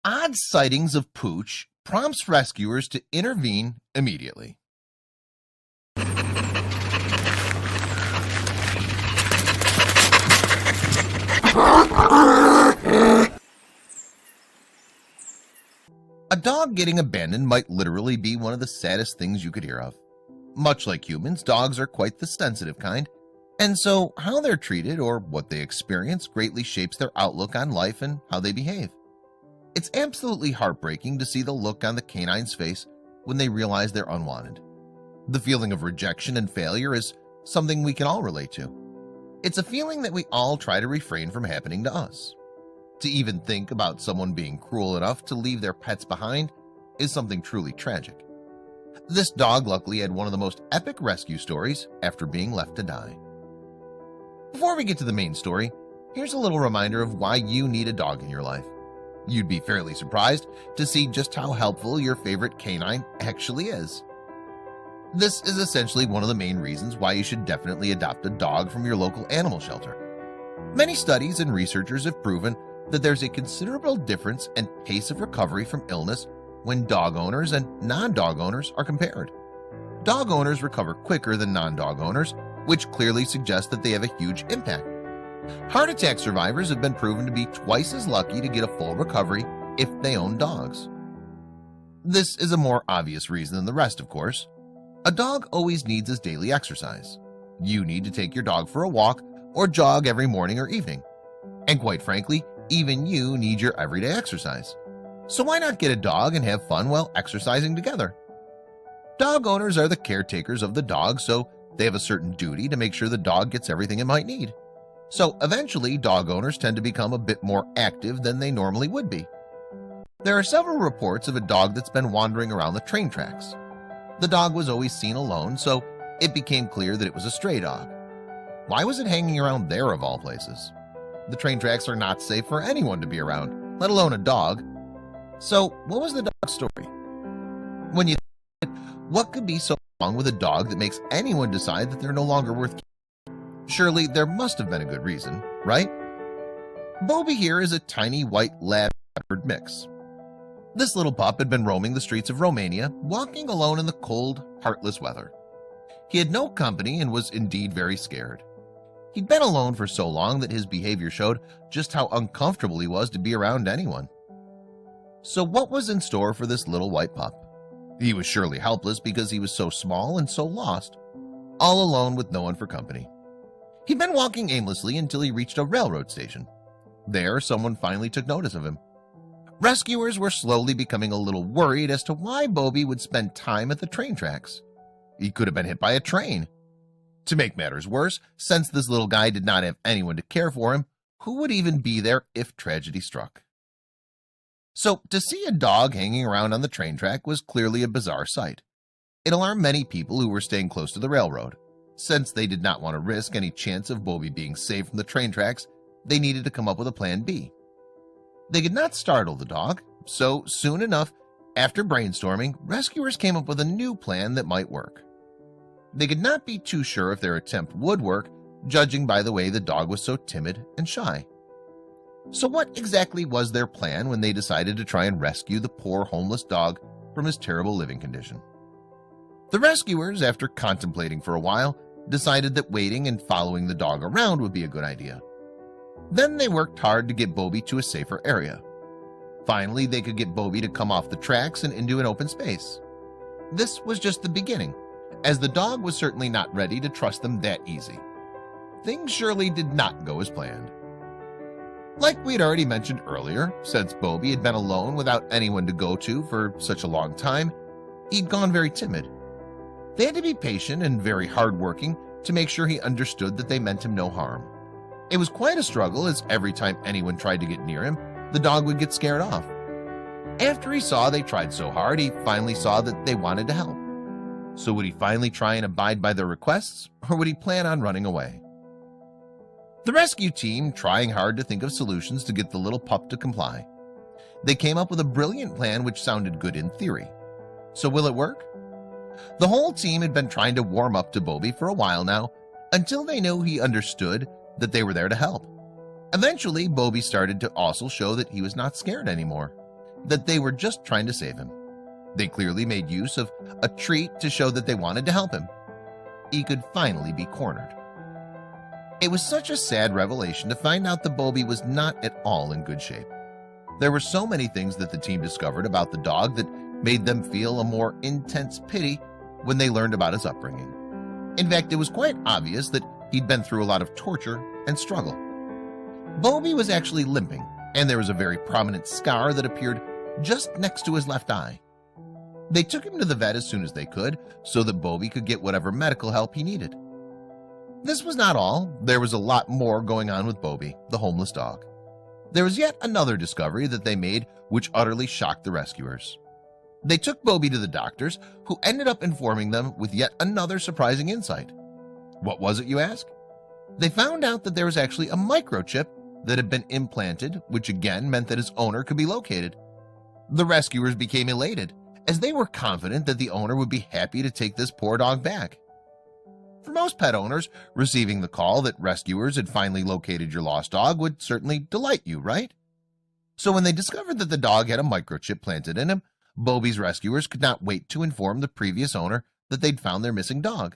Odd sightings of Pooch prompts rescuers to intervene immediately. A dog getting abandoned might literally be one of the saddest things you could hear of. Much like humans, dogs are quite the sensitive kind, and so how they're treated or what they experience greatly shapes their outlook on life and how they behave. It's absolutely heartbreaking to see the look on the canine's face when they realize they're unwanted. The feeling of rejection and failure is something we can all relate to. It's a feeling that we all try to refrain from happening to us. To even think about someone being cruel enough to leave their pets behind is something truly tragic. This dog luckily had one of the most epic rescue stories after being left to die. Before we get to the main story, here's a little reminder of why you need a dog in your life. You'd be fairly surprised to see just how helpful your favorite canine actually is. This is essentially one of the main reasons why you should definitely adopt a dog from your local animal shelter. Many studies and researchers have proven that there's a considerable difference in pace of recovery from illness when dog owners and non-dog owners are compared. Dog owners recover quicker than non-dog owners, which clearly suggests that they have a huge impact. Heart attack survivors have been proven to be twice as lucky to get a full recovery if they own dogs. This is a more obvious reason than the rest, of course. A dog always needs his daily exercise. You need to take your dog for a walk or jog every morning or evening. And quite frankly, even you need your everyday exercise. So why not get a dog and have fun while exercising together? Dog owners are the caretakers of the dog, so they have a certain duty to make sure the dog gets everything it might need. So eventually, dog owners tend to become a bit more active than they normally would be. There are several reports of a dog that's been wandering around the train tracks. The dog was always seen alone, so it became clear that it was a stray dog. Why was it hanging around there of all places? The train tracks are not safe for anyone to be around, let alone a dog. So what was the dog's story? When you think, what could be so wrong with a dog that makes anyone decide that they're no longer worth keeping? Surely there must have been a good reason, right? Bobby here is a tiny white lab mix. This little pup had been roaming the streets of Romania, walking alone in the cold, heartless weather. He had no company and was indeed very scared. He'd been alone for so long that his behavior showed just how uncomfortable he was to be around anyone. So what was in store for this little white pup? He was surely helpless because he was so small and so lost, all alone with no one for company. He'd been walking aimlessly until he reached a railroad station. There, someone finally took notice of him. Rescuers were slowly becoming a little worried as to why Bobby would spend time at the train tracks. He could have been hit by a train. To make matters worse, since this little guy did not have anyone to care for him, who would even be there if tragedy struck? So, to see a dog hanging around on the train track was clearly a bizarre sight. It alarmed many people who were staying close to the railroad. Since they did not want to risk any chance of Bobby being saved from the train tracks, they needed to come up with a plan B. They could not startle the dog, so soon enough, after brainstorming, rescuers came up with a new plan that might work. They could not be too sure if their attempt would work, judging by the way the dog was so timid and shy. So what exactly was their plan when they decided to try and rescue the poor homeless dog from his terrible living condition? The rescuers, after contemplating for a while, decided that waiting and following the dog around would be a good idea. Then they worked hard to get Bobby to a safer area. Finally, they could get Bobby to come off the tracks and into an open space. This was just the beginning, as the dog was certainly not ready to trust them that easy. Things surely did not go as planned. Like we'd already mentioned earlier, since Bobby had been alone without anyone to go to for such a long time, he'd gone very timid. They had to be patient and very hardworking to make sure he understood that they meant him no harm. It was quite a struggle, as every time anyone tried to get near him, the dog would get scared off. After he saw they tried so hard, he finally saw that they wanted to help. So would he finally try and abide by their requests, or would he plan on running away? The rescue team trying hard to think of solutions to get the little pup to comply. They came up with a brilliant plan which sounded good in theory. So will it work? The whole team had been trying to warm up to Bobby for a while now, until they knew he understood that they were there to help. Eventually, Bobby started to also show that he was not scared anymore. that they were just trying to save him. They clearly made use of a treat to show that they wanted to help him. He could finally be cornered. It was such a sad revelation to find out that Bobby was not at all in good shape. There were so many things that the team discovered about the dog that made them feel a more intense pity when they learned about his upbringing. In fact, it was quite obvious that he'd been through a lot of torture and struggle. Bobby was actually limping, and there was a very prominent scar that appeared just next to his left eye. They took him to the vet as soon as they could so that Bobby could get whatever medical help he needed. This was not all. There was a lot more going on with Bobby, the homeless dog. There was yet another discovery that they made which utterly shocked the rescuers. They took Bobby to the doctors, who ended up informing them with yet another surprising insight. What was it, you ask? They found out that there was actually a microchip that had been implanted, which again meant that his owner could be located. The rescuers became elated, as they were confident that the owner would be happy to take this poor dog back. For most pet owners, receiving the call that rescuers had finally located your lost dog would certainly delight you, right? So when they discovered that the dog had a microchip planted in him, Bobby's rescuers could not wait to inform the previous owner that they'd found their missing dog.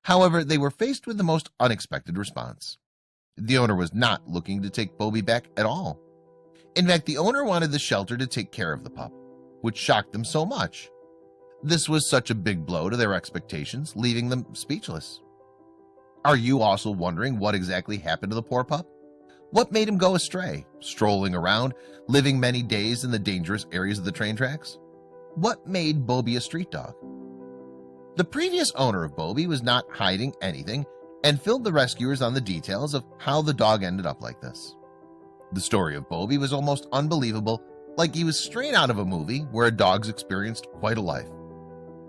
However, they were faced with the most unexpected response. The owner was not looking to take Bobby back at all. In fact, the owner wanted the shelter to take care of the pup, which shocked them so much. This was such a big blow to their expectations, leaving them speechless. Are you also wondering what exactly happened to the poor pup? What made him go astray, strolling around, living many days in the dangerous areas of the train tracks? What made Bobby a street dog? The previous owner of Bobby was not hiding anything and filled the rescuers on the details of how the dog ended up like this. The story of Bobby was almost unbelievable, like he was straight out of a movie where a dog's experienced quite a life.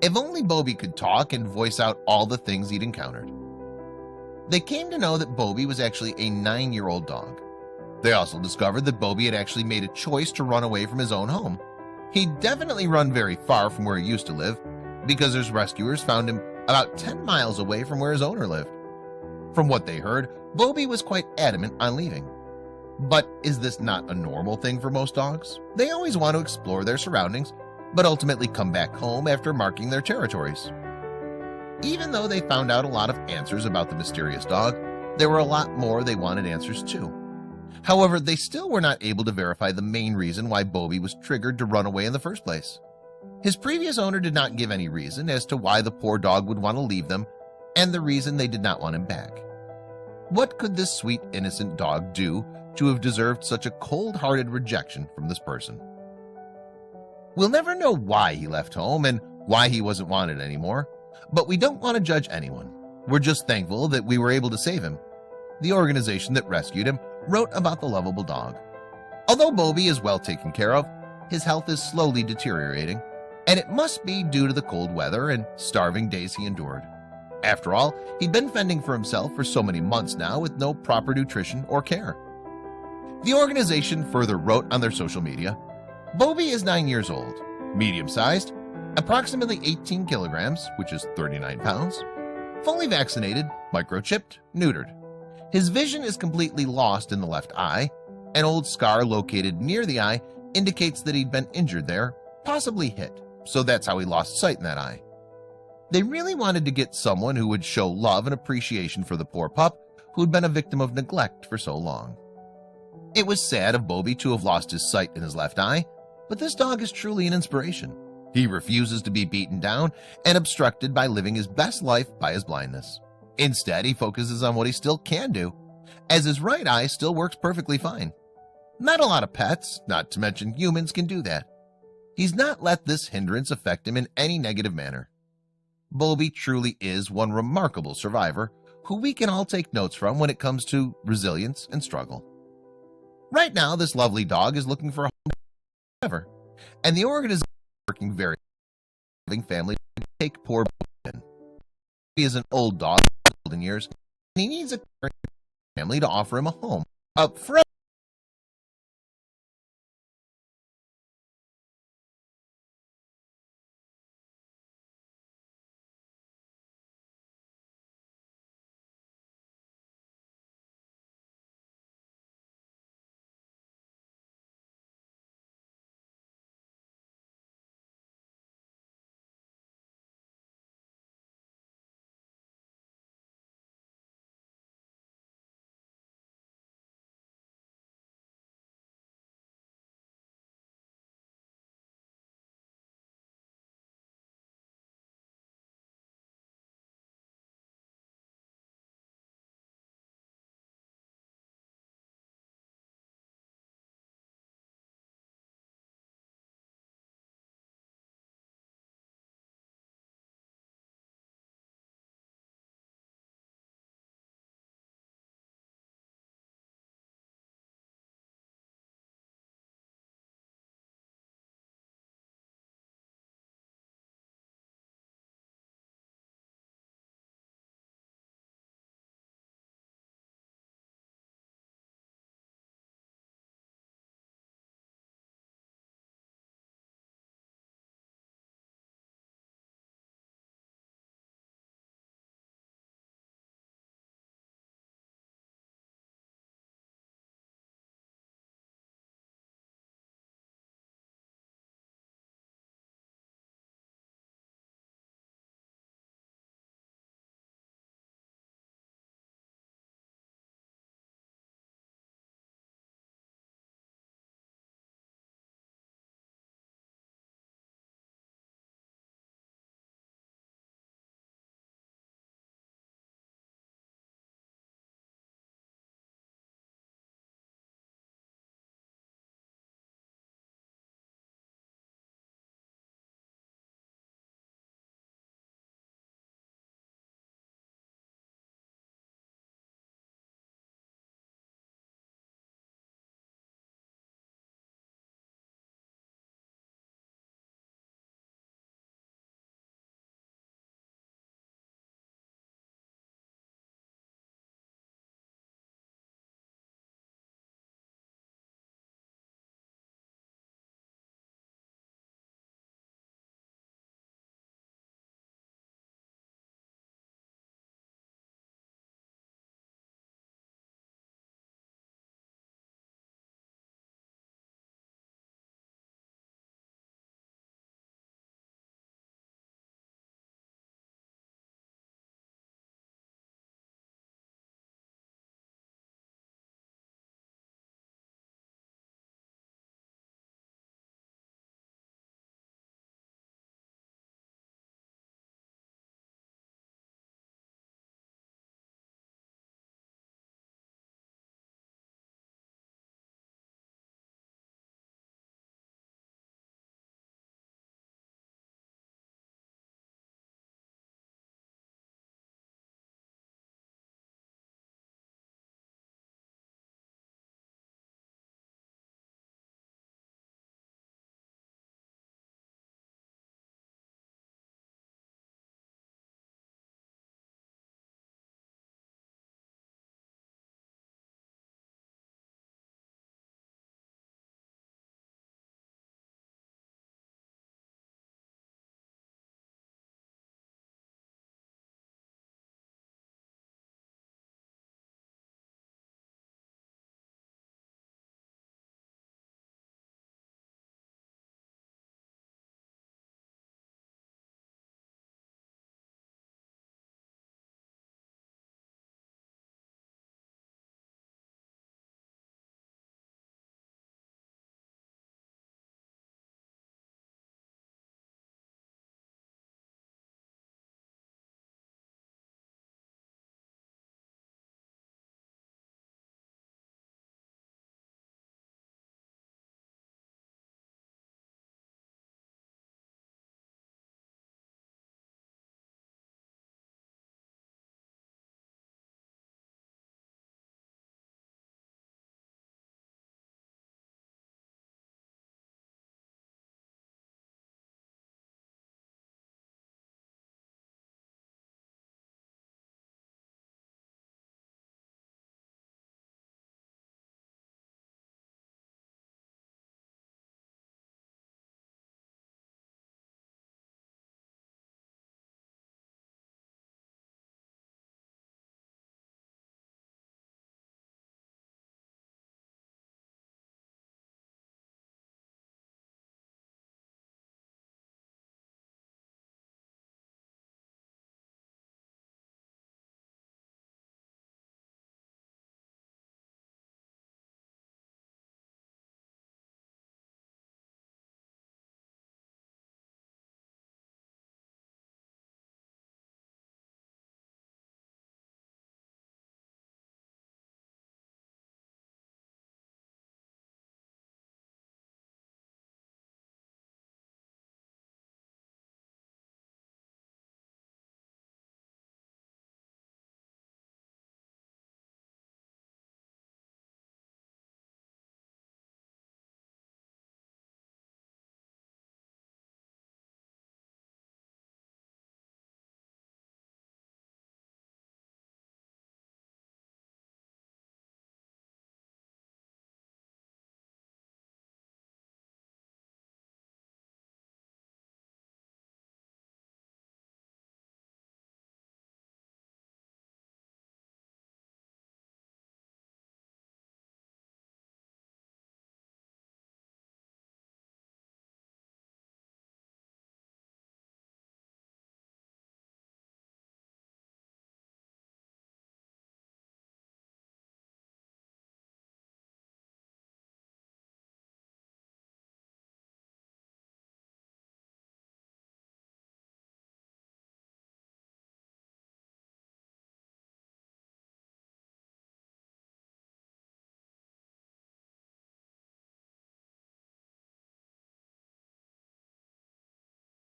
If only Bobby could talk and voice out all the things he'd encountered. They came to know that Bobby was actually a 9-year-old dog. They also discovered that Bobby had actually made a choice to run away from his own home. He'd definitely run very far from where he used to live, because his rescuers found him about 10 miles away from where his owner lived. From what they heard, Bobby was quite adamant on leaving. But is this not a normal thing for most dogs? They always want to explore their surroundings, but ultimately come back home after marking their territories. Even though they found out a lot of answers about the mysterious dog, there were a lot more they wanted answers to. However, they still were not able to verify the main reason why Bobby was triggered to run away in the first place. His previous owner did not give any reason as to why the poor dog would want to leave them, and the reason they did not want him back. What could this sweet, innocent dog do to have deserved such a cold-hearted rejection from this person? We'll never know why he left home and why he wasn't wanted anymore, but we don't want to judge anyone. We're just thankful that we were able to save him. The organization that rescued him wrote about the lovable dog. Although Bobby is well taken care of, his health is slowly deteriorating, and it must be due to the cold weather and starving days he endured. After all, he'd been fending for himself for so many months now with no proper nutrition or care. The organization further wrote on their social media, Bobby is 9 years old, medium-sized, approximately 18 kilograms, which is 39 pounds, fully vaccinated, microchipped, neutered. His vision is completely lost in the left eye. An old scar located near the eye indicates that he'd been injured there, possibly hit, so that's how he lost sight in that eye. They really wanted to get someone who would show love and appreciation for the poor pup who'd been a victim of neglect for so long. It was sad of Bobby to have lost his sight in his left eye, but this dog is truly an inspiration. He refuses to be beaten down and obstructed by living his best life by his blindness. Instead, he focuses on what he still can do, as his right eye still works perfectly fine. Not a lot of pets, not to mention humans, can do that. He's not let this hindrance affect him in any negative manner. Bobby truly is one remarkable survivor who we can all take notes from when it comes to resilience and struggle. Right now, this lovely dog is looking for a home forever, and the organization is working very hard with family to take poor Bobby in. He is an old dog in years, and he needs a family to offer him a home, a forever